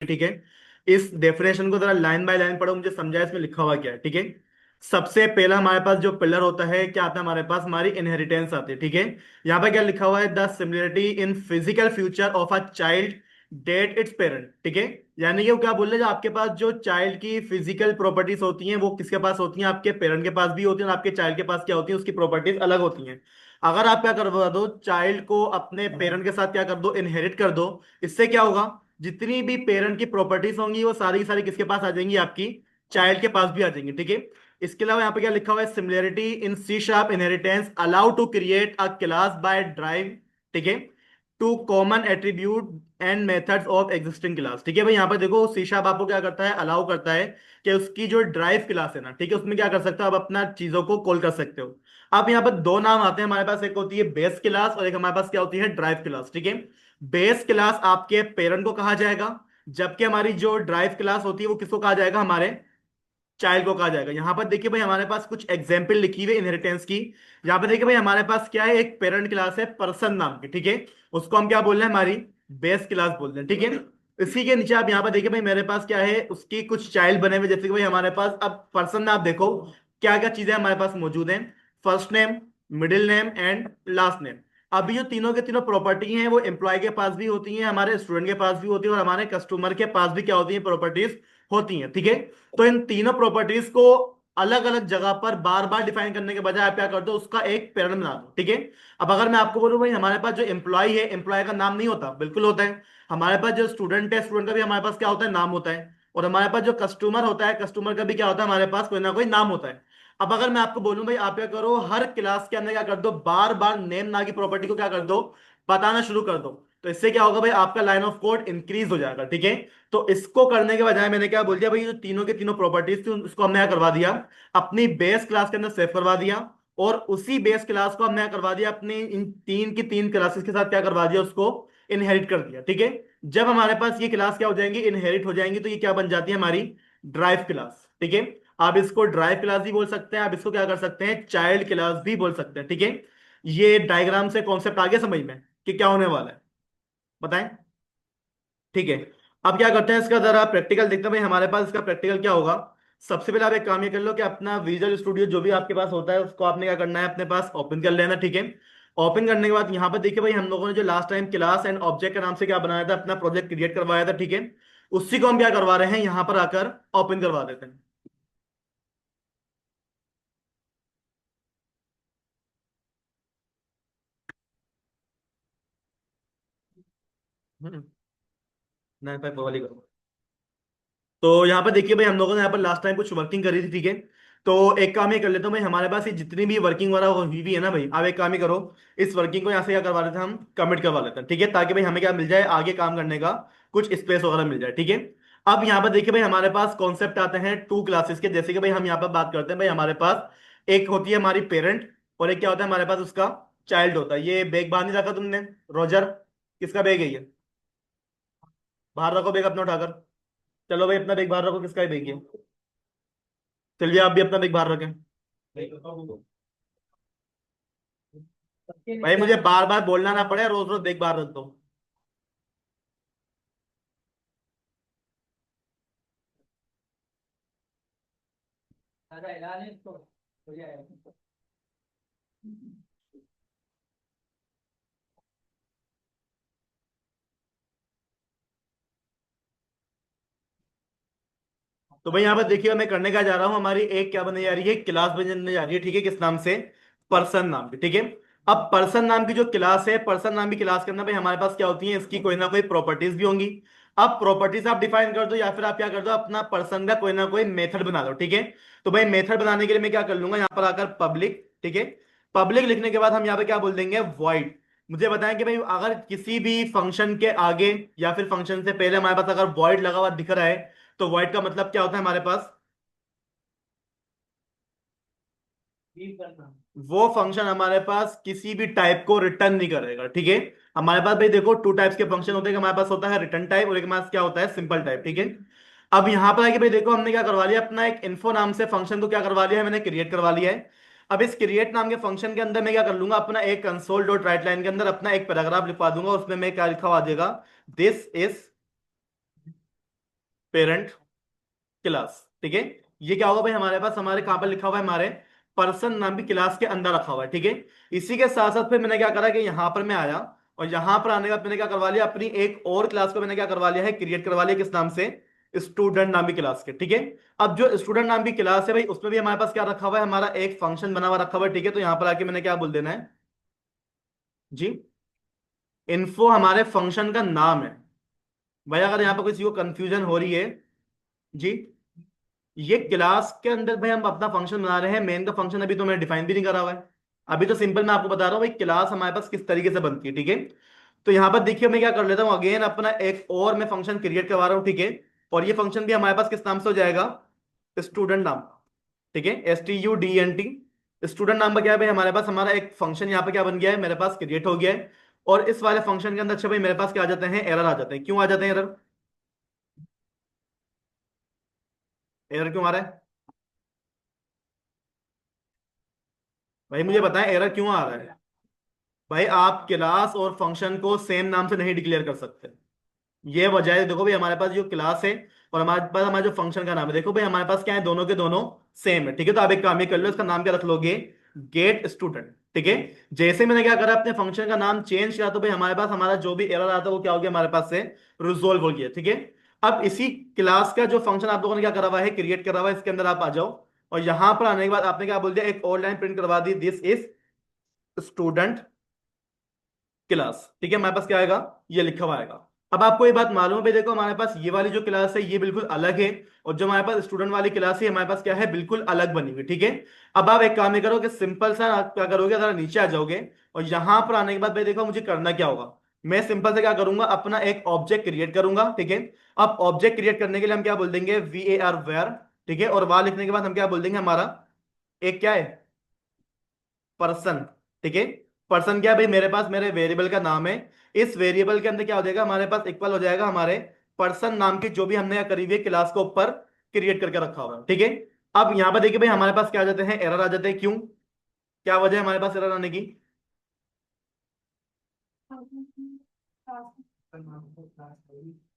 ठीक है। इस डेफिनेशन को जरा लाइन बाय लाइन पढ़ो, मुझे समझाए इसमें लिखा हुआ क्या है। ठीक है। सबसे पहला हमारे पास जो पिलर होता है क्या आता है हमारे पास, हमारी इनहेरिटेंस आती है। ठीक है। यहाँ पे क्या लिखा हुआ है, the similarity in physical future of a child that its parent. ठीक है। यानी कि वो क्या बोल रहे हैं, जो आपके पास जो चाइल्ड की फिजिकल प्रॉपर्टीज होती हैं वो किसके पास होती हैं, आपके पेरेंट के पास भी होती हैं, और आपके चाइल्ड के पास क्या होती है, उसकी प्रॉपर्टीज अलग होती हैं। अगर आप क्या करवा दो, चाइल्ड को अपने पेरेंट के साथ क्या कर दो, इनहेरिट कर दो, इससे क्या होगा, जितनी भी पेरेंट की प्रॉपर्टीज होंगी वो सारी की सारी किसके पास आ जाएंगी, आपकी चाइल्ड के पास भी आ जाएंगी। ठीक है। इसके अलावा यहाँ पे क्या लिखा हुआ है, similarity in C sharp inheritance allow to create a class by drive. ठीक है। To common attribute and methods of existing class. ठीक है भाई, यहाँ पर देखो सी शार्प आपको क्या करता है, अलाउ करता है कि उसकी जो ड्राइव क्लास है ना, ठीक है, उसमें क्या कर सकते हो आप, अपना चीजों को कॉल कर सकते हो। अब यहाँ पर दो नाम आते हैं हमारे पास, एक होती है बेस क्लास और एक हमारे पास क्या होती है, ड्राइव क्लास। ठीक है। बेस क्लास आपके पेरेंट को कहा जाएगा, जबकि हमारी जो ड्राइव क्लास होती है वो किसको कहा जाएगा, हमारे चाइल्ड को कहा जाएगा। यहां पर देखिए भाई हमारे पास कुछ एग्जाम्पल लिखी हुई इनहेरिटेंस की। यहां पर देखिए भाई हमारे पास क्या है, एक पेरेंट क्लास है पर्सन नाम की। ठीक है। उसको हम क्या बोल रहे हैं, हमारी बेस क्लास बोल रहे हैं। ठीक है। इसी के नीचे आप यहाँ पर देखिए भाई मेरे पास क्या है, उसकी कुछ चाइल्ड बने हुए, जैसे कि भाई हमारे पास अब पर्सन में आप देखो क्या क्या चीजें हमारे पास मौजूद हैं, first name, middle name and last name. अभी जो तीनों के तीनों प्रॉपर्टी हैं वो एम्प्लॉय के पास भी होती हैं, हमारे स्टूडेंट के पास भी होती है, और हमारे कस्टमर के पास भी क्या होती है, प्रॉपर्टीज होती हैं। ठीक है। तो इन तीनों प्रॉपर्टीज को अलग अलग जगह पर बार बार डिफाइन करने के बजाय आप क्या कर दो, उसका एक पैटर्न बना दो। ठीक है। अब अगर मैं आपको बोलूं भाई हमारे पास जो एम्प्लॉय है, एम्प्लॉय का नाम नहीं होता, बिल्कुल होता है। हमारे पास जो स्टूडेंट है, स्टूडेंट का भी हमारे पास क्या होता है, नाम होता है। और हमारे पास जो कस्टमर होता है, कस्टमर का भी क्या होता है, हमारे पास कोई ना कोई नाम होता है। अब अगर मैं आपको बोलूं भाई आप क्या करो, हर क्लास के अंदर क्या कर दो, बार बार नेम ना की प्रॉपर्टी को क्या कर दो, बताना शुरू कर दो। तो इससे क्या होगा भाई, आपका लाइन ऑफ कोड इंक्रीज हो जाएगा। ठीक है। तो इसको करने के बजाय मैंने क्या बोल दिया भाई, जो तीनों के तीनों प्रॉपर्टीज थी उसको हमने क्या करवा दिया, अपनी बेस क्लास के अंदर सेव करवा दिया। और उसी बेस क्लास को हमने क्या करवा दिया, अपनी इन तीन की तीन क्लासेस के साथ क्या करवा दिया, उसको इनहेरिट कर दिया। ठीक है। जब हमारे पास ये क्लास क्या हो जाएंगी, इनहेरिट हो जाएंगी, तो ये क्या बन जाती है, हमारी ड्राइव क्लास। ठीक है। आप इसको ड्राइव क्लास भी बोल सकते हैं, आप इसको क्या कर सकते हैं, चाइल्ड क्लास भी बोल सकते हैं। ठीक है। ये डायग्राम से कॉन्सेप्ट आ गया समझ में कि क्या होने वाला है, बताएं। ठीक है। अब क्या करते हैं, इसका जरा प्रैक्टिकल देखते हैं भाई हमारे पास इसका प्रैक्टिकल क्या होगा। सबसे पहले आप एक काम ये कर लो कि अपना विजुअल स्टूडियो जो भी आपके पास होता है उसको आपने क्या करना है, अपने पास ओपन कर लेना। ठीक है। ओपन करने के बाद यहाँ पर देखिए भाई हम लोगों ने जो last time class and object के नाम से क्या बनाया था, अपना प्रोजेक्ट क्रिएट करवाया था। ठीक है। उसी को हम क्या करवा रहे हैं, यहाँ पर आकर ओपन करवा देते हैं। हम्म, नहीं भाई वाली करो। तो यहाँ पर देखिए भाई हम लोगों ने यहाँ पर लास्ट टाइम कुछ वर्किंग करी थी। ठीक है। तो एक काम ये कर लेता हूँ भाई, हमारे पास ये जितनी भी वर्किंग वाला हुई भी है ना भाई, आप एक काम ही करो, इस वर्किंग को यहाँ से क्या करवा लेते हैं, हम कमिट करवा लेते हैं। ठीक है। ताकि भाई हमें क्या मिल जाए, आगे काम करने का कुछ स्पेस वगैरह मिल जाए। ठीक है। अब यहाँ पर देखिए भाई हमारे पास कॉन्सेप्ट आते हैं टू क्लासेस के, जैसे कि भाई हम यहाँ पर बात करते हैं भाई, हमारे पास एक होती है हमारी पेरेंट, और एक क्या होता है हमारे पास, उसका चाइल्ड होता है। ये बैग बाहर नहीं रखा तुमने, रोजर, किसका बैग है ये, बाहर रखो बैग अपना उठाकर। चलो भाई अपना बैग बाहर रखो, किसका बैग है, चलिए आप भी अपना बैग बाहर रखें। भाई मुझे बार बार बोलना ना पड़े, रोज रोज बैग बाहर रख दो। तो भाई यहाँ पर देखिए मैं करने का जा रहा हूँ, हमारी एक क्या बनने जा रही है, क्लास बनने जा रही है। ठीक है। किस नाम से, पर्सन नाम की। ठीक है। अब पर्सन नाम की जो क्लास है, पर्सन नाम की क्लास के अंदर भाई हमारे पास क्या होती है, इसकी कोई ना कोई प्रॉपर्टीज भी होंगी। अब प्रॉपर्टीज आप डिफाइन कर दो, या फिर आप क्या कर दो, अपना पर्सन का कोई ना कोई मेथड बना दो। ठीक है। तो भाई मेथड बनाने के लिए मैं क्या कर लूंगा, यहाँ पर आकर पब्लिक। ठीक है। पब्लिक लिखने के बाद हम यहाँ पे क्या बोल देंगे, void। मुझे बताएं कि भाई अगर किसी भी फंक्शन के आगे या फिर फंक्शन से पहले हमारे पास अगर void लगा हुआ दिख रहा है, तो void का मतलब क्या होता है हमारे पास, वो फंक्शन हमारे पास किसी भी टाइप को रिटर्न नहीं करेगा। ठीक है। हमारे पास भाई देखो टू टाइप्स के फंक्शन होते हैं, हमारे पास होता है रिटर्न टाइप और एक हमारे पास क्या होता है, सिंपल टाइप। ठीक है। अब यहां पर आके भाई देखो हमने क्या करवा लिया, अपना एक इन्फो नाम से फंक्शन को क्या करवा लिया है, मैंने क्रिएट करवा लिया है। अब इस क्रिएट नाम के फंक्शन के अंदर मैं क्या कर लूंगा, अपना एक कंसोल डॉट राइट लाइन के अंदर अपना एक पैराग्राफ लिखवा दूंगा, उसमें मैं क्या लिखा हुआ आ जाएगा, दिस इज पेरेंट क्लास। ठीक है, ये क्या होगा भाई हमारे पास, हमारे कहां पर लिखा हुआ है, हमारे पर्सन नाम की क्लास के अंदर रखा हुआ है। ठीक है, इसी के साथ साथ फिर मैंने क्या करा कि यहां पर मैं आया और यहां पर आने के बाद मैंने क्या करवा लिया, अपनी एक और क्लास को मैंने क्या करवा लिया है, क्रिएट करवा लिया, किस नाम से, स्टूडेंट नाम की क्लास के। ठीक है, अब जो स्टूडेंट नाम की क्लास है भाई, उसमें भी हमारे पास क्या रखा हुआ है, हमारा एक फंक्शन बना हुआ रखा हुआ है। ठीक है, तो यहां पर आके मैंने क्या बोल देना है जी, इन्फो हमारे फंक्शन का नाम है। भाई अगर यहाँ पर किसी को कंफ्यूजन हो रही है जी, ये क्लास के अंदर भाई हम अपना फंक्शन बना रहे हैं, मेन का फंक्शन अभी तो मैंने डिफाइन भी नहीं करा हुआ है। अभी तो सिंपल मैं आपको बता रहा हूँ भाई क्लास हमारे पास किस तरीके से बनती है। ठीक है, तो यहाँ पर देखिए मैं क्या कर लेता हूँ, अगेन अपना एक और मैं फंक्शन क्रिएट करवा रहा हूँ। ठीक है, और ये फंक्शन भी हमारे पास किस नाम से हो जाएगा, स्टूडेंट नाम का। ठीक है, STUDENT। स्टूडेंट नाम का क्या है भाई, हमारे पास हमारा एक फंक्शन यहाँ पे क्या बन गया है, मेरे पास क्रिएट हो गया है। और इस वाले फंक्शन के अंदर अच्छा भाई मेरे पास क्या आ जाते हैं, एरर आ जाते हैं। क्यों आ जाते हैं एरर, एरर क्यों आ रहा है भाई, मुझे बताएं एरर क्यों आ रहा है। भाई आप क्लास और फंक्शन को सेम नाम से नहीं डिक्लेयर कर सकते, ये वजह है। देखो भाई हमारे पास जो क्लास है और हमारे पास हमारा जो फंक्शन का नाम है, देखो भाई हमारे पास क्या है, दोनों के दोनों सेम है। ठीक है, तो आप एक काम ये कर लो, इसका नाम क्या रख लोगे, गेट स्टूडेंट। ठीक है, जैसे मैंने क्या करा, अपने फंक्शन का नाम चेंज किया, तो भाई हमारे पास हमारा जो भी एरर आता है वो क्या हो गया, हमारे पास से रिजोल्व हो गया। ठीक है, अब इसी क्लास का जो फंक्शन आप लोगों ने क्या करा हुआ है, क्रिएट करा हुआ है, इसके अंदर आप आ जाओ और यहां पर आने के बाद आपने क्या बोल दिया, एक और लाइन प्रिंट करवा दी, दिस इज स्टूडेंट क्लास। ठीक है, हमारे पास क्या आएगा, ये लिखा हुआ आएगा। अब आपको ये बात मालूम है भाई, देखो हमारे पास ये वाली जो क्लास है ये बिल्कुल अलग है, और जो हमारे पास स्टूडेंट वाली क्लास है हमारे पास क्या है, बिल्कुल अलग बनी हुई। ठीक है, अब आप एक काम ये करो कि सिंपल सा आप क्या करोगे, जरा नीचे आ जाओगे और यहां पर आने के बाद भाई देखो मुझे करना क्या होगा, मैं सिंपल से क्या करूंगा, अपना एक ऑब्जेक्ट क्रिएट करूंगा। ठीक है, अब ऑब्जेक्ट क्रिएट करने के लिए हम क्या बोल देंगे, VAR वेयर। ठीक है, और वहां लिखने के बाद हम क्या बोल देंगे, हमारा एक क्या है, पर्सन। ठीक है, पर्सन क्या है भाई, मेरे पास मेरे वेरिएबल का नाम है, इस वेरिएबल के अंदर क्या हो जाएगा, हमारे पास इक्वल हो जाएगा हमारे पर्सन नाम की जो भी हमने करी हुई क्लास को ऊपर क्रिएट करके रखा हुआ है। ठीक है, अब यहां पर देखिए भाई हमारे पास क्या आ जाते हैं, एरर आ जाते हैं। क्यों, क्या वजह है हमारे पास एरर आने की,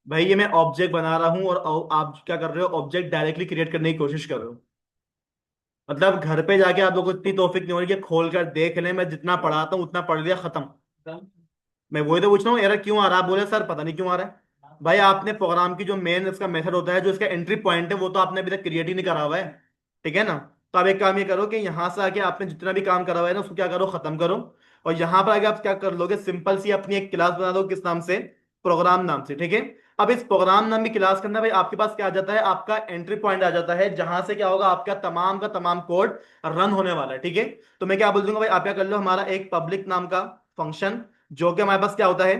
भाई ये मैं ऑब्जेक्ट बना रहा हूं और आप क्या कर रहे हो, ऑब्जेक्ट डायरेक्टली क्रिएट करने की कोशिश कर रहे हो। मतलब घर पे जाके आप लोगों को इतनी तौफीक नहीं हो रही कि खोल कर देख लें, मैं जितना पढ़ाता हूँ उतना पढ़ लिया, खत्म। मैं वही तो पूछ रहा हूँ, एरर क्यों आ रहा है, आप बोले सर पता नहीं क्यों आ रहा है। भाई आपने प्रोग्राम की जो मेन इसका मेथड होता है, जो इसका एंट्री पॉइंट है, वो तो आपने अभी तक क्रिएट ही नहीं करा हुआ है। ठीक है ना, तो आप एक काम ये करो कि यहां से आके आपने जितना भी काम करा हुआ है ना, उसको क्या करो, खत्म करो। और यहां पर आगे आप क्या कर लोगे, सिंपल सी अपनी एक क्लास बना दो, किस नाम से, प्रोग्राम नाम से। ठीक है, अब इस प्रोग्राम नाम की क्लास के अंदर भाई आपके पास क्या आ जाता है, आपका एंट्री पॉइंट आ जाता है, जहां से क्या होगा, आपका तमाम का तमाम कोड रन होने वाला है। ठीक है, तो मैं क्या बोल दूंगा भाई, आप क्या कर लो, हमारा एक पब्लिक नाम का फंक्शन, जो कि हमारे पास क्या होता है,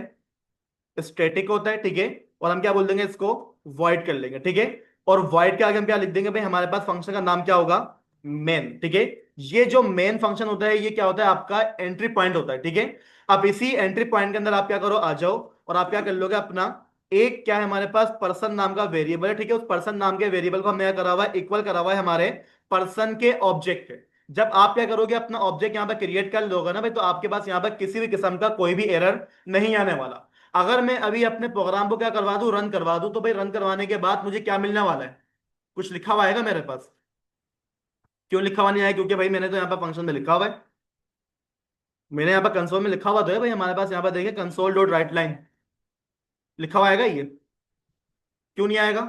स्टैटिक होता है। ठीक है, और हम क्या बोल देंगे, इसको वॉइड कर लेंगे। ठीक है, और वॉइड के आगे हम क्या लिख देंगे भाई, हमारे पास फंक्शन का नाम क्या होगा, मेन। ठीक है, ये जो मेन फंक्शन होता है ये क्या होता है, आपका एंट्री पॉइंट होता है। ठीक है, अब इसी एंट्री पॉइंट के अंदर आप क्या करो, आ जाओ और आप क्या कर लोगे, अपना एक क्या है, हमारे पास पर्सन नाम का वेरिएबल है। ठीक है, उस पर्सन नाम के वेरिएबल को हमने क्या करा हुआ है, इक्वल करा हुआ है हमारे पर्सन के ऑब्जेक्ट है। जब आप क्या करोगे, अपना ऑब्जेक्ट यहाँ पर क्रिएट कर लोगे ना भाई, तो आपके पास यहाँ पर किसी भी किस्म का कोई भी एरर नहीं आने वाला। अगर मैं अभी अपने प्रोग्राम को क्या करवा दूं, रन करवा दूं, तो भाई रन करवाने के बाद मुझे क्या मिलने वाला है, कुछ लिखा हुआ आएगा मेरे पास। क्यों लिखा हुआ नहीं आया, क्योंकि भाई मैंने तो यहाँ पर फंक्शन में लिखा हुआ है, मैंने यहाँ पर कंसोल में लिखा हुआ तो है भाई, हमारे पास यहाँ पर देखिए कंसोल डॉट राइट लाइन लिखा हुआ आएगा ये, क्यों नहीं आएगा,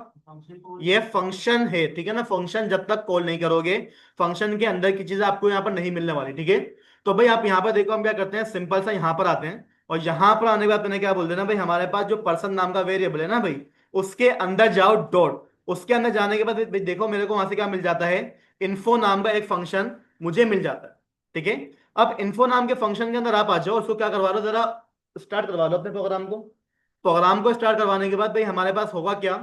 ये फंक्शन है। ठीक है ना, फंक्शन जब तक कॉल नहीं करोगे, फंक्शन के अंदर की चीजें आपको यहाँ पर नहीं मिलने वाली। ठीक है, तो भाई आप यहाँ पर देखो हम क्या करते हैं, सिंपल सा यहाँ पर आते हैं और यहाँ पर आने के बाद मैंने क्या बोल देना भाई, हमारे पास जो पर्सन नाम का वेरिएबल है ना भाई, उसके अंदर जाओ डॉट, उसके अंदर जाने के बाद भाई देखो मेरे को वहां से क्या मिल जाता है, इन्फो नाम का एक फंक्शन मुझे मिल जाता है। ठीक है, अब इन्फो नाम के फंक्शन के अंदर आप आ जाओ, उसको क्या करवा लो, जरा स्टार्ट करवा लो अपने प्रोग्राम को। प्रोग्राम को स्टार्ट करवाने के बाद भाई हमारे पास होगा क्या,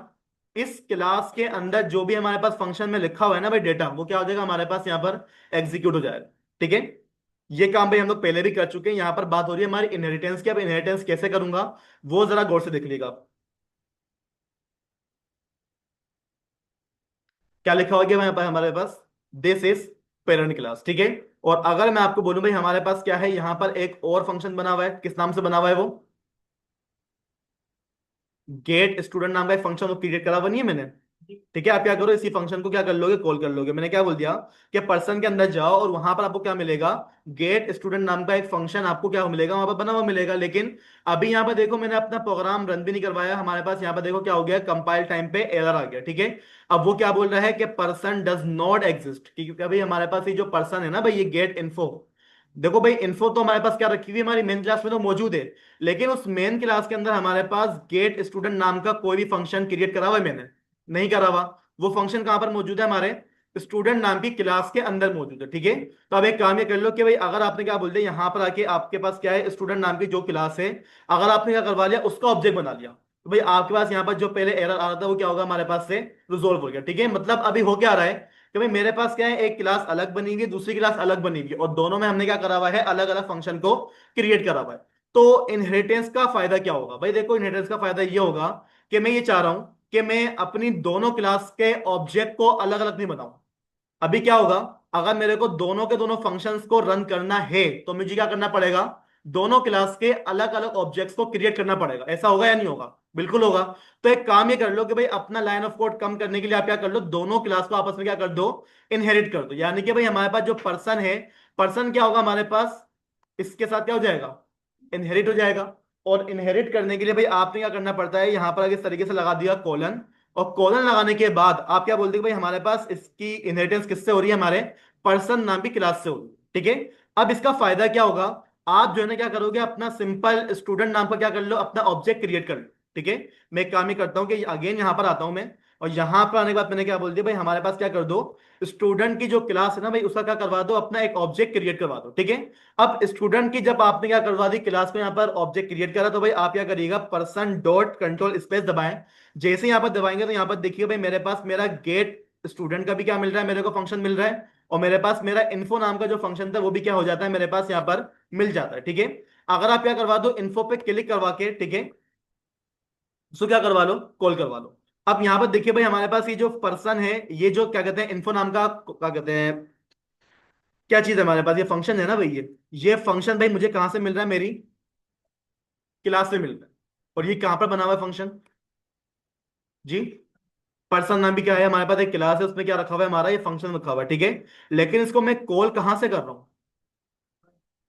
इस क्लास के अंदर जो भी हमारे पास फंक्शन में लिखा हुआ है ना भाई डेटा, वो क्या हो जाएगा हमारे पास यहाँ पर एग्जीक्यूट हो जाएगा। ठीक है, ये काम भाई हम लोग पहले भी कर चुके हैं। यहाँ पर बात हो रही है हमारी इनहेरिटेंस की, अब इनहेरिटेंस कैसे करूंगा वो जरा गौर से देख लीजिएगा आप। क्या लिखा हुआ है यहाँ पर हमारे पास, दिस इज पेरेंट क्लास। ठीक है, और अगर मैं आपको बोलूं भाई हमारे पास क्या है, यहाँ पर एक और फंक्शन बना हुआ है, किस नाम से बना हुआ है वो, गेट स्टूडेंट नाम का एक फंक्शन क्रिएट करा हुआ नहीं है मैंने। ठीक है, आप क्या करो, इसी फंक्शन को क्या कर लोगे, कॉल कर लोगे। मैंने क्या बोल दिया कि पर्सन के अंदर जाओ और वहां पर आपको क्या मिलेगा, गेट स्टूडेंट नाम का एक फंक्शन आपको क्या मिलेगा, वहां पर बना हुआ मिलेगा। लेकिन अभी यहाँ पर देखो मैंने अपना प्रोग्राम रन भी नहीं करवाया, हमारे पास यहाँ पर देखो क्या हो गया, कंपाइल टाइम पे एरर आ गया। ठीक है, अब वो क्या बोल रहा है कि पर्सन डज नॉट एग्जिस्ट, क्योंकि अभी हमारे पास ये जो पर्सन है ना भाई, ये गेट इन्फो, देखो भाई इन्फो तो हमारे पास क्या रखी हुई है, हमारी मेन क्लास में तो मौजूद है। लेकिन उस मेन क्लास के अंदर हमारे पास गेट स्टूडेंट नाम का कोई भी फंक्शन क्रिएट करा हुआ है मैंने, नहीं करा हुआ। वो फंक्शन कहां पर मौजूद है, हमारे स्टूडेंट नाम की क्लास के अंदर मौजूद है। ठीक है, तो अब एक काम ये कर लो कि भाई अगर आपने क्या बोल दिया, यहां पर आके आपके पास क्या है, स्टूडेंट नाम की जो क्लास है, अगर आपने क्या करवा लिया, उसका ऑब्जेक्ट बना लिया, तो भाई आपके पास यहाँ पर जो पहले एरर आ रहा था वो क्या होगा, हमारे पास से रिजोल्व हो गया। ठीक है, मतलब अभी हो क्या रहा है कि भाई मेरे पास क्या है, एक क्लास अलग बनी हुई है, दूसरी क्लास अलग बनी हुई है, और दोनों में हमने क्या करा हुआ है, अलग अलग फंक्शन को क्रिएट करा हुआ है। तो इनहेरिटेंस का फायदा क्या होगा भाई, देखो इनहेरिटेंस का फायदा ये होगा कि मैं ये चाह रहा हूं कि मैं अपनी दोनों क्लास के ऑब्जेक्ट को अलग अलग नहीं बनाऊं। अभी क्या होगा, अगर मेरे को दोनों के दोनों फंक्शंस को रन करना है तो मुझे क्या करना पड़ेगा, दोनों क्लास के अलग अलग ऑब्जेक्ट्स को क्रिएट करना पड़ेगा। ऐसा होगा या नहीं होगा, बिल्कुल होगा। तो एक काम ये कर लो कि भाई अपना लाइन ऑफ कोड कम करने के लिए आप क्या कर लो, दोनों क्लास को आपस में क्या कर दो, इनहेरिट कर दो। यानी कि भाई हमारे पास जो पर्सन है, पर्सन क्या होगा हमारे पास, इसके साथ क्या हो जाएगा, इनहेरिट हो जाएगा। और इनहेरिट करने के लिए भाई आपने क्या करना पड़ता है, यहां पर आगे इस तरीके से लगा दिया कॉलन, और कॉलन लगाने के बाद आप क्या बोलते हैं भाई हमारे पास इसकी इनहेरिटेंस किससे हो रही है, हमारे पर्सन नाम की क्लास से हो रही है। ठीक है, अब इसका फायदा क्या होगा, आप जो है ना क्या करोगे, अपना सिंपल स्टूडेंट नाम का क्या कर लो, अपना ऑब्जेक्ट क्रिएट कर लो। ठीक है, मैं एक काम ही करता हूँ कि अगेन यहां पर आता हूं मैं, और यहां पर आने के बाद मैंने क्या बोल दिया भाई, हमारे पास क्या कर दो, स्टूडेंट की जो क्लास है ना भाई, उसका क्या करवा दो, अपना एक ऑब्जेक्ट क्रिएट करवा दो। ठीक है, अब स्टूडेंट की जब आपने क्या करवा दी, क्लास में यहाँ पर ऑब्जेक्ट क्रिएट करा, तो भाई आप क्या करिएगा, पर्सन डॉट कंट्रोल स्पेस दबाएं। जैसे यहाँ पर दबाएंगे तो यहाँ पर देखिए भाई मेरे पास मेरा गेट स्टूडेंट का भी क्या मिल रहा है, मेरे को फंक्शन मिल रहा है, और मेरे पास मेरा इन्फो नाम का जो फंक्शन था वो भी क्या हो जाता है, मेरे पास यहाँ पर मिल जाता है। ठीक है, अगर आप क्या करवा दो, इन्फो पे क्लिक करवा के, ठीक है, उसको क्या करवा लो, कॉल करवा लो। अब यहाँ पर देखिए भाई हमारे पास ये जो पर्सन है, ये जो क्या कहते हैं, इन्फो नाम का क्या कहते हैं, क्या चीज है हमारे पास, ये फंक्शन है ना भाई, ये फंक्शन भाई मुझे कहां से मिल रहा है, मेरी क्लास से मिल रहा है। और ये कहां पर बना हुआ है फंक्शन, जी, पर्सन नाम भी क्या है, हमारे पास एक क्लास है, उसमें क्या रखा हुआ है, हमारा ये फंक्शन रखा हुआ है। ठीक है, लेकिन इसको मैं कॉल कहां से कर रहा हूँ,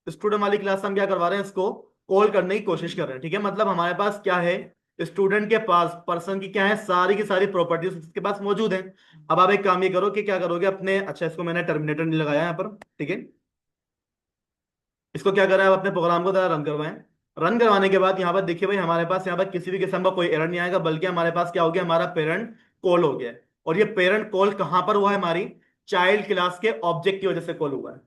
स्टूडेंट वाली क्लास से हम क्या करवा रहे हैं, इसको कॉल करने की कोशिश कर रहे हैं। ठीक है, मतलब हमारे पास क्या है, स्टूडेंट के पास पर्सन की क्या है, सारी की सारी प्रॉपर्टीज उसके पास मौजूद है। अब आप एक काम ये करो कि क्या करोगे अपने, अच्छा इसको मैंने टर्मिनेटर नहीं लगाया यहाँ पर, ठीक है, इसको क्या करें, आप अपने प्रोग्राम को जरा रन करवाएं। रन करवाने के बाद यहाँ पर देखिए भाई हमारे पास यहाँ पर किसी भी किस्म का कोई एरर नहीं आएगा, बल्कि हमारे पास क्या हो गया, हमारा पेरेंट कॉल हो गया है। और ये पेरेंट कॉल कहां पर हुआ है, हमारी चाइल्ड क्लास के ऑब्जेक्ट की वजह से कॉल हुआ है।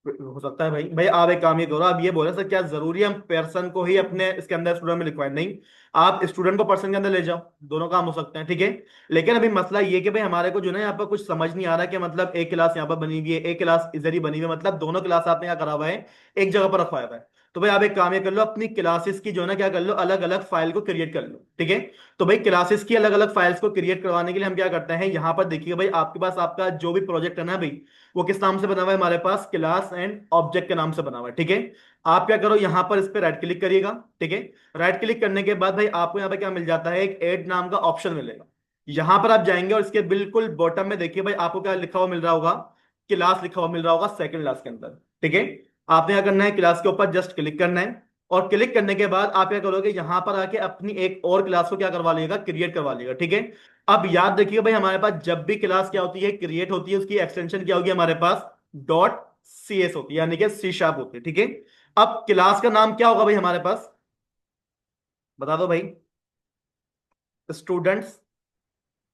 हो सकता है भाई, आप एक काम ये करो, आप ये बोले सर क्या जरूरी है हम पर्सन को ही अपने इसके अंदर स्टूडेंट में लिखवाएं, नहीं, आप स्टूडेंट को पर्सन के अंदर ले जाओ, दोनों काम हो सकते हैं। ठीक है, लेकिन अभी मसला ये कि भाई हमारे को जो ना यहाँ पर कुछ समझ नहीं आ रहा कि मतलब एक क्लास यहाँ पर बनी हुई है, एक क्लास इधर ही बनी हुई है, मतलब दोनों क्लास आपने क्या करा हुआ है, एक जगह पर रखवाया हुआ है। तो भाई आप एक काम ये कर लो, अपनी क्लासेस की जो है ना क्या कर लो, अलग अलग फाइल को क्रिएट कर लो। ठीक है, तो भाई क्लासेस की अलग अलग फाइल्स को क्रिएट करवाने के लिए हम क्या करते हैं, यहाँ पर देखिए भाई आपके पास आपका जो भी प्रोजेक्ट है ना भाई, वो किस नाम से बना हुआ है, हमारे पास क्लास एंड ऑब्जेक्ट के नाम से बना हुआ है। ठीक है, आप क्या करो, यहां पर इस पे राइट क्लिक करिएगा। ठीक है, राइट क्लिक करने के बाद भाई आपको यहाँ पे क्या मिल जाता है, एक ऐड नाम का ऑप्शन मिलेगा। यहां पर आप जाएंगे और इसके बिल्कुल बॉटम में देखिए भाई आपको क्या लिखा हुआ मिल रहा होगा, क्लास लिखा हुआ मिल रहा होगा सेकंड क्लास के अंदर। ठीक है, आपने क्या करना है, क्लास के ऊपर जस्ट क्लिक करना है, और क्लिक करने के बाद आप क्या करोगे, यहां पर आके अपनी एक और क्लास को क्या करवा लेगा, क्रिएट करवा लेगा। ठीक है, अब याद रखिए भाई हमारे पास जब भी क्लास क्या होती है, क्रिएट होती है, उसकी एक्सटेंशन क्या होगी, हमारे पास डॉट सी एस होती है, यानी कि सी शार्प होती है। ठीक है, अब क्लास का नाम क्या होगा भाई हमारे पास, बता दो भाई, स्टूडेंट्स।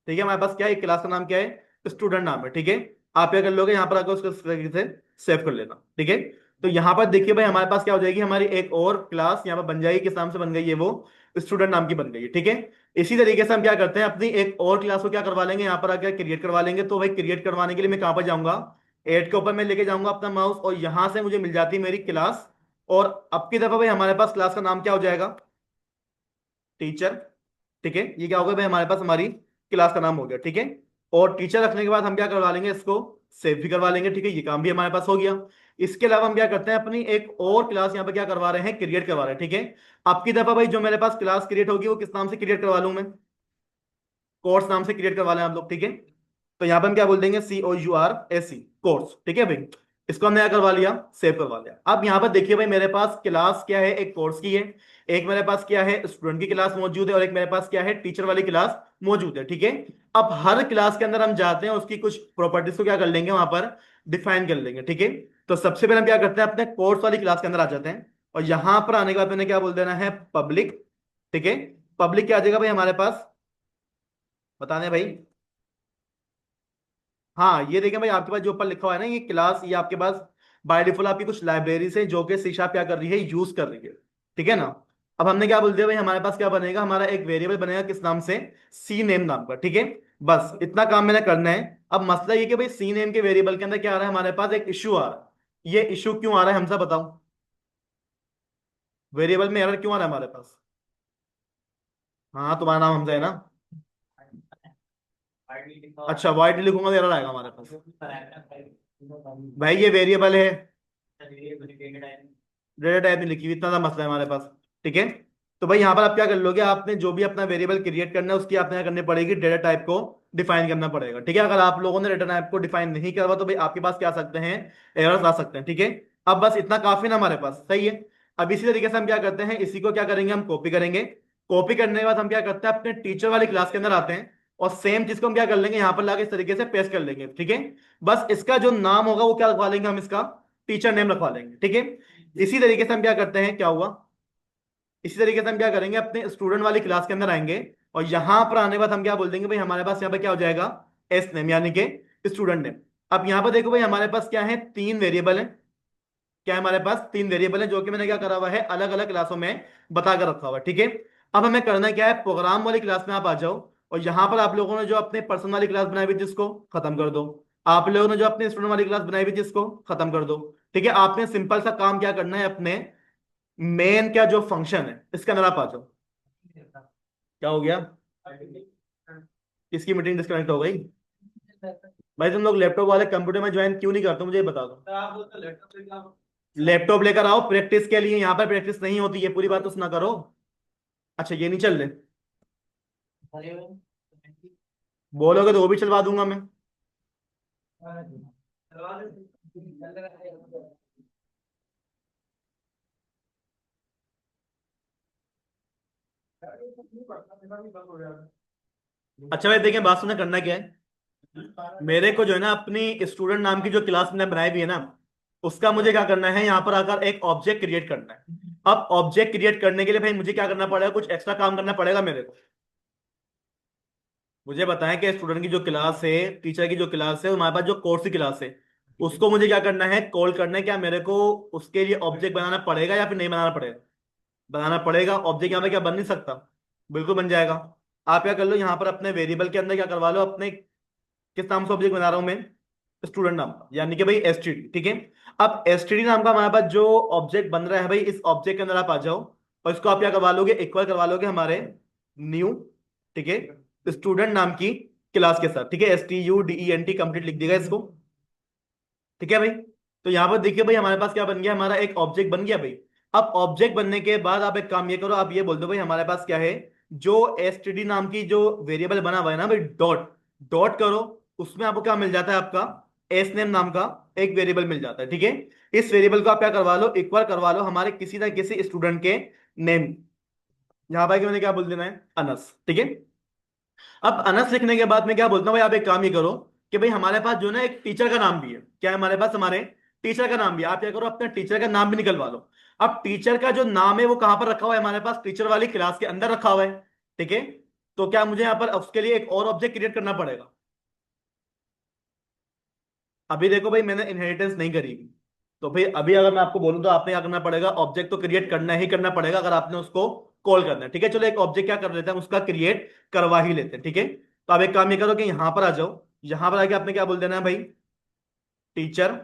ठीक है, हमारे पास क्या है, क्लास का नाम क्या है, स्टूडेंट नाम है। ठीक है, आप क्या कर लोगे, यहां पर आकर उसको इस तरीके से सेव कर लेना। ठीक है, तो यहां पर देखिए भाई हमारे पास क्या हो जाएगी, हमारी एक और क्लास यहां पर बन जाएगी, किस नाम से बन गई है, वो स्टूडेंट नाम की बन गई है। ठीक है, इसी तरीके से हम क्या करते हैं, अपनी एक और क्लास को क्या करवा लेंगे, यहां पर आकर क्रिएट करवा लेंगे। तो भाई क्रिएट करवाने के लिए मैं कहां पर जाऊंगा, एड के ऊपर मैं लेके जाऊंगा अपना माउस, और यहां से मुझे मिल जाती है मेरी क्लास। और अब की दफा भाई हमारे पास क्लास का नाम क्या हो जाएगा, टीचर। ठीक है, ये क्या होगा भाई, हमारे पास हमारी क्लास का नाम हो गया। ठीक है, और टीचर रखने के बाद हम क्या करवा लेंगे, इसको सेव भी करवा लेंगे। ठीक है, ये काम भी हमारे पास हो गया। इसके अलावा हम क्या करते हैं, अपनी एक और क्लास यहाँ पे क्या करवा रहे हैं, क्रिएट करवा रहे हैं, ठीक है। आपकी दफा भाई जो मेरे पास क्लास क्रिएट होगी वो किस नाम से क्रिएट करवा लूं मैं, कोर्स नाम से क्रिएट करवा लें आप लोग, ठीक है। तो यहाँ पे हम क्या बोल देंगे, COURSE, कोर्स, ठीक है भाई। इसको हमने क्या करवा लिया, सेव करवा लिया। अब यहाँ पर देखिए भाई, मेरे पास क्लास क्या है, एक कोर्स की है, एक मेरे पास क्या है, स्टूडेंट की क्लास मौजूद है, और एक मेरे पास क्या है, टीचर वाली क्लास मौजूद है, ठीक है। अब हर क्लास के अंदर हम जाते हैं, उसकी कुछ प्रॉपर्टीज को क्या कर लेंगे, वहां पर डिफाइन कर लेंगे, ठीक है। तो सबसे पहले हम क्या करते हैं, अपने कोर्स वाली क्लास के अंदर आ जाते हैं, और यहां पर आने के बाद मैंने क्या बोल देना है, पब्लिक, ठीक है। पब्लिक क्या आ जाएगा भाई हमारे पास, बताने भाई। हाँ ये देखें भाई, आपके पास जो ऊपर लिखा हुआ है ना, ये क्लास, ये आपके पास बाय डिफॉल्ट आपकी कुछ लाइब्रेरीज है जो कि C# क्या कर रही है, यूज कर रही है, ठीक है ना। अब हमने क्या बोल दिया भाई, हमारे पास क्या बनेगा, हमारा एक वेरिएबल बनेगा किस नाम से, सी नेम नाम का, ठीक है। बस इतना काम मैंने करना है। अब मसला ये कि भाई सी नेम के वेरिएबल के अंदर क्या आ रहा है, हमारे पास एक इशू आ रहा है। ये इशू क्यों आ रहा है, हमसे बताओ, वेरिएबल में एरर क्यों आ रहा है हमारे पास। हाँ तुम्हारा नाम हमजा है ना। अच्छा वाइट लिखूंगा तो एरर आएगा हमारे पास। भाई ये वेरिएबल है, डेटा टाइप नहीं लिखी हुई, इतना सा मसला है हमारे पास, ठीक है। तो भाई यहाँ पर आप क्या कर लोगे, आपने जो भी अपना वेरिएबल क्रिएट करना है उसकी आपने क्या करनी पड़ेगी, डेटा टाइप को डिफाइन करना पड़ेगा, ठीक है। अगर आप लोगों ने डेटा टाइप को डिफाइन नहीं करा हुआ तो भाई आपके पास क्या आ सकते हैं, एरर्स आ सकते हैं, ठीक है। अब बस इतना काफी ना हमारे पास, सही है। अब इसी तरीके से हम क्या करते हैं, इसी को क्या करेंगे, हम कॉपी करेंगे। कॉपी करने के बाद हम क्या करते हैं, अपने टीचर वाली क्लास के अंदर आते हैं, और सेम चीज को हम क्या कर लेंगे, यहाँ पर लाके इस तरीके से पेस्ट कर लेंगे, ठीक है। बस इसका जो नाम होगा वो क्या रखवा लेंगे, हम इसका टीचर नेम रखवा लेंगे, ठीक है। इसी तरीके से हम क्या करते हैं, क्या हुआ, इसी तरीके से हम क्या करेंगे, अपने स्टूडेंट वाली क्लास के अंदर आएंगे, और यहां पर आने के बाद हम क्या बोल देंगे भाई, हमारे पास यहाँ पे क्या हो जाएगा, एस नेम, यानी कि स्टूडेंट नेम। अब यहाँ पर देखो भाई, हमारे पास क्या है, तीन वेरिएबल है। क्या है हमारे पास, तीन वेरिएबल है, जो कि मैंने क्या करा हुआ है, अलग अलग क्लासों में बता कर रखा हुआ है, ठीक है। अब हमें करना क्या है, प्रोग्राम वाली क्लास में आप आ जाओ, और यहां पर आप लोगों ने जो अपने पर्सन वाली क्लास बनाई हुई थी जिसको खत्म कर दो, आप लोगों ने जो अपने स्टूडेंट वाली क्लास बनाई हुई थी जिसको खत्म कर दो, ठीक है। आपने सिंपल सा काम क्या करना है, अपने मेन क्या जो फंक्शन है इसके अंदर आप आ जाओ। क्या हो गया, किसकी मीटिंग डिस्कनेक्ट हो गई। भाई तुम लोग लैपटॉप वाले कंप्यूटर में ज्वाइन क्यों नहीं करते, मुझे ये बता दो। लैपटॉप लेकर आओ प्रैक्टिस के लिए, यहाँ पर प्रैक्टिस नहीं होती है, पूरी बात तो सुना करो। अच्छा ये नहीं चल रहे, बोलोगे तो वो भी चलवा दूंगा मैं। अच्छा भाई देखें, बात सुना, करना क्या है, मेरे को जो है ना, अपनी स्टूडेंट नाम की जो क्लास मैंने बनाई हुई है ना, उसका मुझे क्या करना है, यहाँ पर आकर एक ऑब्जेक्ट क्रिएट करना है। अब ऑब्जेक्ट क्रिएट करने के लिए भाई मुझे क्या करना पड़ेगा, कुछ एक्स्ट्रा काम करना पड़ेगा मेरे को। मुझे बताएं कि स्टूडेंट की जो क्लास है, टीचर की जो क्लास है, हमारे पास जो कोर्स की क्लास है, उसको मुझे क्या करना है, कॉल करना है। क्या मेरे को उसके लिए ऑब्जेक्ट बनाना पड़ेगा या फिर नहीं बनाना पड़ेगा, बनाना पड़ेगा। ऑब्जेक्ट यहाँ पे क्या बन नहीं सकता, बिल्कुल बन जाएगा। आप क्या कर लो, यहाँ पर अपने वेरिएबल के अंदर क्या करवा लो, अपने किस नाम से ऑब्जेक्ट बना रहा हूं मैं, स्टूडेंट नाम का, यानी कि भाई STD, ठीक है। अब STD नाम का हमारे पास जो ऑब्जेक्ट बन रहा है भाई, इस ऑब्जेक्ट के अंदर आप आ जाओ, और इसको आप क्या करवा लोगे, इक्वल करवा लोगे हमारे न्यू, ठीक है, स्टूडेंट नाम की क्लास के साथ, ठीक है। STUDENT कंप्लीट लिख देगा इसको, ठीक है भाई। तो यहाँ पर देखिए भाई, हमारे पास क्या बन गया, हमारा एक ऑब्जेक्ट बन गया भाई। अब ऑब्जेक्ट बनने के बाद आप एक काम ये करो, आप ये बोल दो भाई, हमारे पास क्या है, जो STD नाम की जो वेरिएबल बना हुआ है ना भाई, डॉट डॉट करो, उसमें आपको क्या मिल जाता है, आपका एस नेम नाम का एक वेरिएबल मिल जाता है, ठीक है। इस वेरिएबल को आप क्या करवा लो, इक्वल करवा लो हमारे किसी ना किसी स्टूडेंट के नेम। यहाँ पर मैंने क्या बोल देना है, अनस, ठीक है। अब अनस लिखने के बाद में क्या बोलता हूँ भाई, आप एक काम ही करो कि भाई हमारे पास जो ना एक टीचर का नाम भी है, क्या है हमारे पास, हमारे टीचर का नाम भी है। आप क्या करो, अपने टीचर का नाम भी निकलवा लो। अब टीचर का जो नाम है वो कहां पर रखा हुआ है, हमारे पास टीचर वाली क्लास के अंदर रखा हुआ है, ठीक है। तो क्या मुझे यहाँ पर उसके लिए एक और ऑब्जेक्ट क्रिएट करना पड़ेगा। अभी देखो भाई, मैंने इनहेरिटेंस नहीं करी, तो भाई अभी अगर मैं आपको बोलूं तो आपने क्या करना पड़ेगा, ऑब्जेक्ट तो क्रिएट करना ही करना पड़ेगा, अगर आपने उसको कॉल करना है, ठीक है। चलो एक ऑब्जेक्ट क्या कर लेते हैं, उसका क्रिएट करवा ही लेते हैं, ठीक है। तो आप एक काम ये करो कि यहां पर आ जाओ, यहां पर आके आपने क्या बोल देना है भाई, टीचर,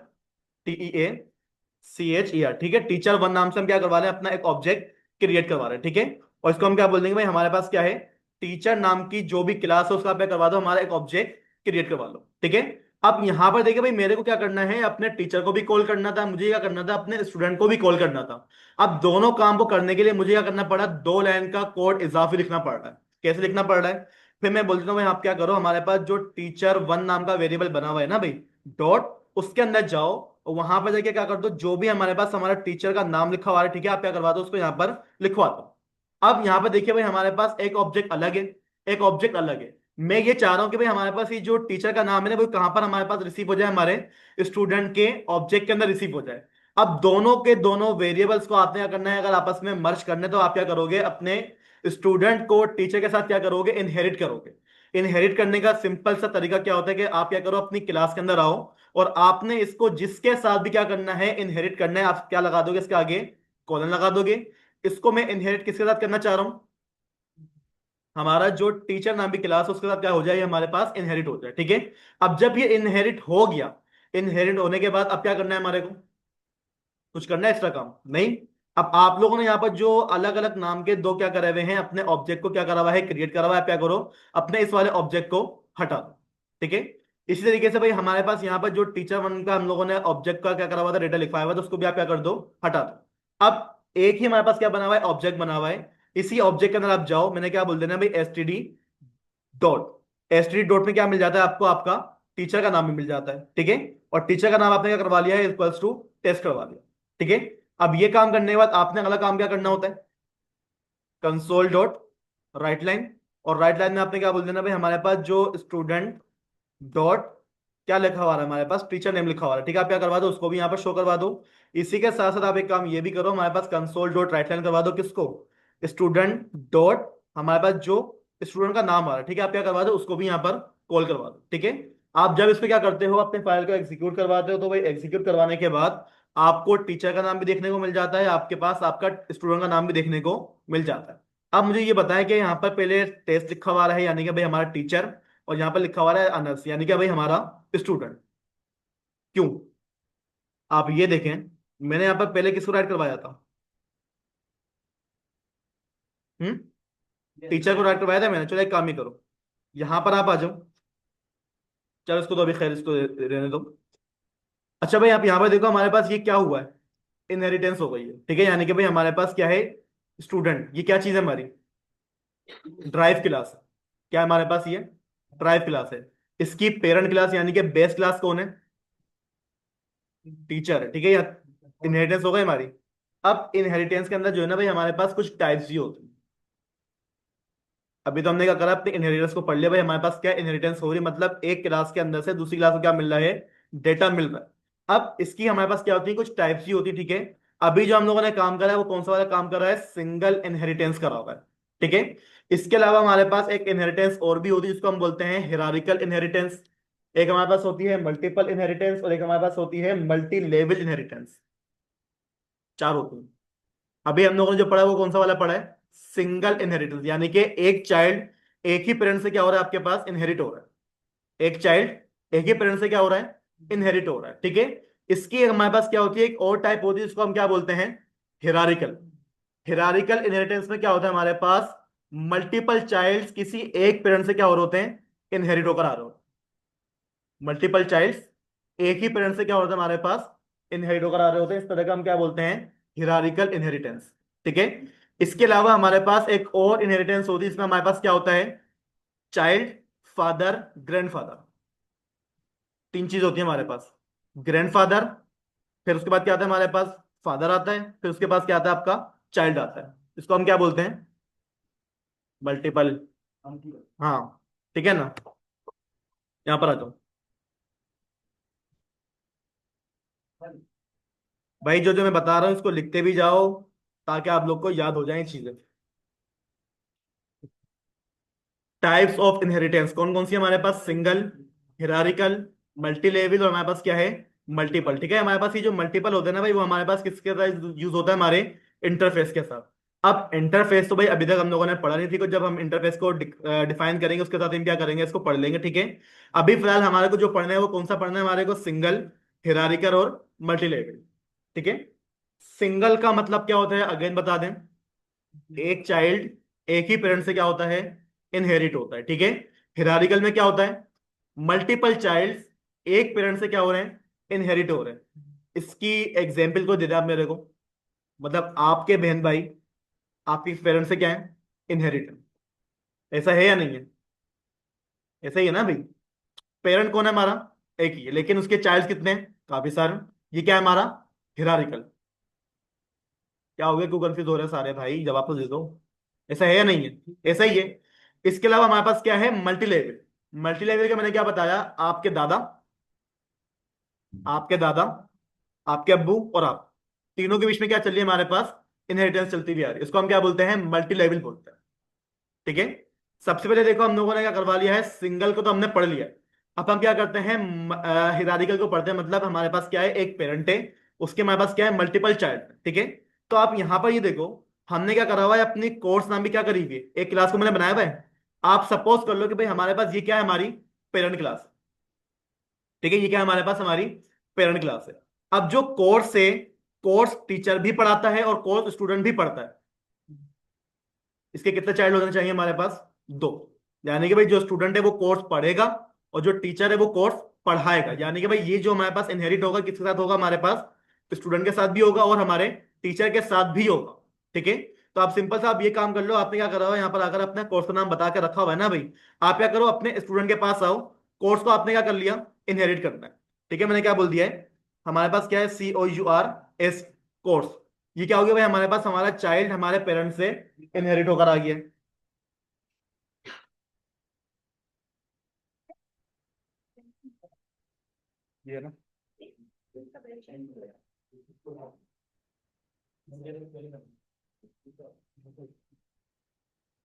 TEACHER, ठीक है। टीचर वन नाम से हम क्या करवा रहे हैं, अपना एक ऑब्जेक्ट क्रिएट करवा रहे हैं, ठीक है। और इसको हम क्या बोल देंगे भाई, हमारे पास क्या है, टीचर नाम की जो भी क्लास है उसका आप क्या करवा दो, हमारा एक ऑब्जेक्ट क्रिएट करवा लो, ठीक है। अब यहां पर देखिए भाई, मेरे को क्या करना है, अपने टीचर को भी कॉल करना था, मुझे क्या करना था, अपने स्टूडेंट को भी कॉल करना था। अब दोनों काम को करने के लिए मुझे क्या करना पड़ा, 2 लाइन का कोड इजाफी लिखना पड़ रहा है। कैसे लिखना पड़ रहा है? फिर मैं बोल देता हूँ भाई, आप क्या करो, हमारे पास जो टीचर 1 नाम का वेरिएबल बना हुआ है ना भाई, डॉट, उसके अंदर जाओ और वहां पर जाके क्या कर दो, जो भी हमारे पास हमारा टीचर का नाम लिखा हुआ है, ठीक है, आप क्या करवा दो, उसको यहाँ पर लिखवा दो। अब यहाँ पर देखिए भाई, हमारे पास एक ऑब्जेक्ट अलग है, एक ऑब्जेक्ट अलग है। मैं ये चाह रहा हूं कि भाई हमारे पास ये जो टीचर का नाम है ना, वो कहां पर हमारे पास रिसीव हो जाए, हमारे स्टूडेंट के ऑब्जेक्ट के अंदर रिसीव हो जाए। अब दोनों के दोनों वेरिएबल्स को आपने क्या करना है, अगर आपस में मर्ज करने, तो आप क्या करोगे, अपने स्टूडेंट को टीचर के साथ क्या करोगे, इनहेरिट करोगे। इनहेरिट करने का सिंपल सा तरीका क्या होता है कि आप क्या करो, अपनी क्लास के अंदर आओ और आपने इसको जिसके साथ भी क्या करना है, इनहेरिट करना है, आप क्या लगा दोगे, इसके आगे कॉलन लगा दोगे। इसको मैं इनहेरिट किसके साथ करना चाह रहा हूं, हमारा जो टीचर नाम की क्लास है उसके साथ क्या हो जाए, ये हमारे पास इनहेरिट हो जाए, ठीक है। अब जब ये इनहेरिट हो गया, इनहेरिट होने के बाद अब क्या करना है हमारे को, कुछ करना है एक्स्ट्रा काम नहीं। अब आप लोगों ने यहाँ पर जो अलग अलग नाम के दो क्या करे हुए हैं, अपने ऑब्जेक्ट को क्या करा हुआ है, क्रिएट करा हुआ है, आप क्या करो, अपने इस वाले ऑब्जेक्ट को हटा दो, ठीक है। इसी तरीके से भाई हमारे पास यहाँ पर जो टीचर 1 का हम लोगों ने ऑब्जेक्ट का क्या करा हुआ था, डेटा लिखवाया हुआ था, उसको भी आप क्या कर दो, हटा दो। अब एक ही हमारे पास क्या बना हुआ है, ऑब्जेक्ट बना हुआ है। इसी ऑब्जेक्ट के अंदर आप जाओ, मैंने क्या बोल देना भाई, एस टी डी डॉट में क्या मिल जाता है आपको, आपका टीचर का नाम भी मिल जाता है, ठीक है। और टीचर का नाम आपने क्या करवा लिया है, इक्वल्स टू टेस्ट करवा लिया, ठीक है। अब ये काम करने के बाद आपने अगला काम क्या करना होता है, कंसोल डॉट राइट लाइन। और राइट लाइन में आपने क्या बोल देना भाई, हमारे पास जो स्टूडेंट डॉट क्या लिखा हुआ है, हमारे पास टीचर नेम लिखा हुआ है, ठीक है, आप क्या करवा दो, उसको भी यहाँ पर शो करवा दो। इसी के साथ साथ आप एक काम ये भी करो, हमारे पास कंसोल डॉट राइट लाइन करवा दो, किसको, स्टूडेंट डॉट, हमारे पास जो स्टूडेंट का नाम आ रहा है, ठीक है, आप क्या करवा दो, उसको भी यहाँ पर कॉल करवा दो, ठीक है। आप जब इस पे क्या करते हो, अपने फाइल को एग्जीक्यूट करवाते हो, तो भाई एग्जीक्यूट करवाने के बाद आपको टीचर का नाम भी देखने को मिल जाता है, आपके पास आपका स्टूडेंट का नाम भी देखने को मिल जाता है। अब मुझे ये बताएं कि यहाँ पर पहले टेस्ट लिखा हुआ है, यानी कि भाई हमारा टीचर, और यहाँ पर लिखा हुआ है अनर्स, यानी कि भाई हमारा स्टूडेंट। क्यों, आप ये देखें, मैंने यहाँ पर पहले किसको राइट करवाया था, टीचर को राइट करवाया था मैंने। चलो एक काम ही करो, यहाँ पर आप आ जाओ। चलो इसको तो अभी खैर, इसको रहने दो। अच्छा भाई, आप यहाँ पर देखो, हमारे पास ये क्या हुआ है, इनहेरिटेंस हो गई है, ठीक है। यानी कि भाई हमारे पास क्या है, स्टूडेंट, ये क्या चीज है हमारी, ड्राइव क्लास। क्या है हमारे पास, ये ड्राइव क्लास है। इसकी पेरेंट क्लास यानी कि बेस क्लास कौन है, टीचर है, ठीक है। या इनहेरिटेंस हो गई हमारी। अब इनहेरिटेंस के अंदर जो है ना भाई, हमारे पास कुछ टाइप्स भी होती हैं। अभी तो हमने क्या करा, अपने इनहेरिटेंस को पढ़ लिया भाई, हमारे पास क्या इनहेरिटेंस हो रही है, मतलब एक क्लास के अंदर से दूसरी क्लास को क्या मिल रहा है, डेटा मिल रहा है। अब इसकी हमारे पास क्या होती है, कुछ टाइप्स ही होती है, ठीक है। अभी जो हम लोगों ने काम करा है, वो कौन सा वाला काम करा है, सिंगल इनहेरिटेंस करा हुआ है, ठीक है। इसके अलावा हमारे पास एक इनहेरिटेंस और भी होती है, जिसको हम बोलते हैं हिरारिकल इनहेरिटेंस। एक हमारे पास होती है मल्टीपल इनहेरिटेंस, और एक हमारे पास होती है मल्टी लेवल इनहेरिटेंस। चार होती है। अभी हम लोगों ने जो पढ़ा है वो कौन सा वाला पढ़ा है, सिंगल इनहेरिटेंस, यानी कि एक चाइल्ड एक ही पेरेंट से क्या हो रहा है, आपके पास इनहेरिट हो रहा है। एक चाइल्ड एक ही पेरेंट से क्या हो रहा है, इनहेरिट हो रहा है, ठीक है। इसकी एक हमारे पास क्या होती है, एक और टाइप होती है, जिसको हम क्या बोलते हैं, हिरारिकल। हिरारिकल इनहेरिटेंस में क्या होता है, हमारे पास मल्टीपल चाइल्ड्स किसी एक पेरेंट से क्या हो रहे होते हैं, इनहेरिट होकर आ रहे हो। मल्टीपल चाइल्ड्स एक ही पेरेंट से क्या होता है हमारे पास, इनहेरिट होकर आ रहे होते हैं। इस तरह का हम क्या बोलते हैं, हिरारिकल इनहेरिटेंस, ठीक है। इसके अलावा हमारे पास एक और इनहेरिटेंस होती है, इसमें हमारे पास क्या होता है, चाइल्ड, फादर, ग्रैंडफादर। तीन चीज होती है हमारे पास, ग्रैंडफादर, फिर उसके बाद क्या आता है हमारे पास, फादर आता है, फिर उसके पास क्या आता है आपका, चाइल्ड आता है। इसको हम क्या बोलते हैं, मल्टीपल। हाँ, ठीक है ना। यहाँ पर आ जाओ भाई, जो जो मैं बता रहा हूँ इसको लिखते भी जाओ, ताकि आप लोग को याद हो जाए चीजें। टाइप्स ऑफ इनहेरिटेंस कौन कौन सी है हमारे पास, सिंगल, हिरारिकल, मल्टी लेवल, और हमारे पास क्या है, मल्टीपल, ठीक है। हमारे पास ये जो मल्टीपल होता है ना भाई, वो हमारे पास किसके साथ यूज होता है, हमारे इंटरफेस के साथ। अब इंटरफेस तो भाई अभी तक हम लोगों ने पढ़ा नहीं थी, को जब हम इंटरफेस को डिफाइन करेंगे उसके साथ हम क्या करेंगे, इसको पढ़ लेंगे, ठीक है। अभी फिलहाल हमारे को जो पढ़ना है वो कौन सा पढ़ना है, हमारे को सिंगल, हिरारिकल और मल्टी लेवल, ठीक है। सिंगल का मतलब क्या होता है, अगेन बता दें, एक चाइल्ड एक ही पेरेंट से क्या होता है, इनहेरिट होता है, ठीक है। हिरारिकल में क्या होता है, मल्टीपल चाइल्ड्स एक ही पेरेंट से क्या होता है, इनहेरिट होता है, ठीक है। सिंगल का मतलब क्या होता है, अगेन बता दें, एक चाइल्ड एक ही पेरेंट से क्या होता है, इनहेरिट होता है, ठीक है। हिरारिकल में क्या होता है, मल्टीपल चाइल्ड्स एक पेरेंट से क्या हो रहे हैं, इनहेरिट हो रहे हैं। इसकी एग्जाम्पल को दे दे आप मेरे को, मतलब आपके बहन भाई आपके पेरेंट से क्या है, इनहेरिट। ऐसा है या नहीं है? ऐसा ही है ना भाई। पेरेंट कौन है हमारा, एक ही है, लेकिन उसके चाइल्ड कितने हैं, काफी सारे। ये क्या है हमारा, हिरारिकल। क्या हो गया, क्यों कंफ्यूज हो रहे हैं सारे भाई, जवाब तो दे दो। ऐसा है या नहीं है? ऐसा ही है। इसके अलावा हमारे पास क्या है, मल्टी लेवल। मल्टी लेवल का मैंने क्या बताया, आपके दादा, आपके दादा, आपके अब्बू और आप, तीनों के बीच में क्या चल रही है हमारे पास, इनहेरिटेंस चलती भी आ रही है। इसको हम क्या बोलते हैं, मल्टी लेवल बोलते हैं। ठीक है। सबसे पहले देखो हम लोगों ने क्या करवा लिया है, सिंगल को तो हमने पढ़ लिया। अब हम क्या करते हैं, हिरारिकल को पढ़ते हैं। मतलब हमारे पास क्या है, एक पेरेंट है, उसके हमारे पास क्या है, मल्टीपल चाइल्ड। ठीक है। तो आप यहां पर ये देखो, हमने क्या करा हुआ है, अपनी कोर्स नाम भी क्या करी हुई है, एक क्लास को मैंने बनाया हुआ है। आप सपोज कर लो कि भाई हमारे पास ये क्या है, हमारी पेरेंट क्लास। ठीक है, ये क्या है हमारे पास, हमारी पेरेंट क्लास है। अब जो कोर्स है, कोर्स टीचर भी पढ़ाता है और कोर्स स्टूडेंट भी पढ़ता है। इसके कितने चाइल्ड होने चाहिए हमारे पास, दो। यानी कि भाई जो स्टूडेंट है वो कोर्स पढ़ेगा, और जो टीचर है वो कोर्स पढ़ाएगा। यानी कि भाई ये जो हमारे पास इनहेरिट होगा किसके साथ होगा, हमारे पास स्टूडेंट के साथ भी होगा और हमारे टीचर के साथ भी होगा। ठीक है। तो आप सिंपल सा आप ये काम कर लो, आपने क्या करा हुआ है यहाँ पर आकर अपने कोर्स का नाम बता के रखा हुआ है ना भाई। आप क्या करो, अपने स्टूडेंट के पास आओ, कोर्स को आपने क्या कर लिया, इनहेरिट करना है। ठीक है, मैंने क्या बोल दिया है, हमारे पास क्या है, COURS, कोर्स। ये क्या हो गया भाई, हमारे पास हमारा चाइल्ड हमारे पेरेंट्स से इनहेरिट होकर आ गया। ये है ना।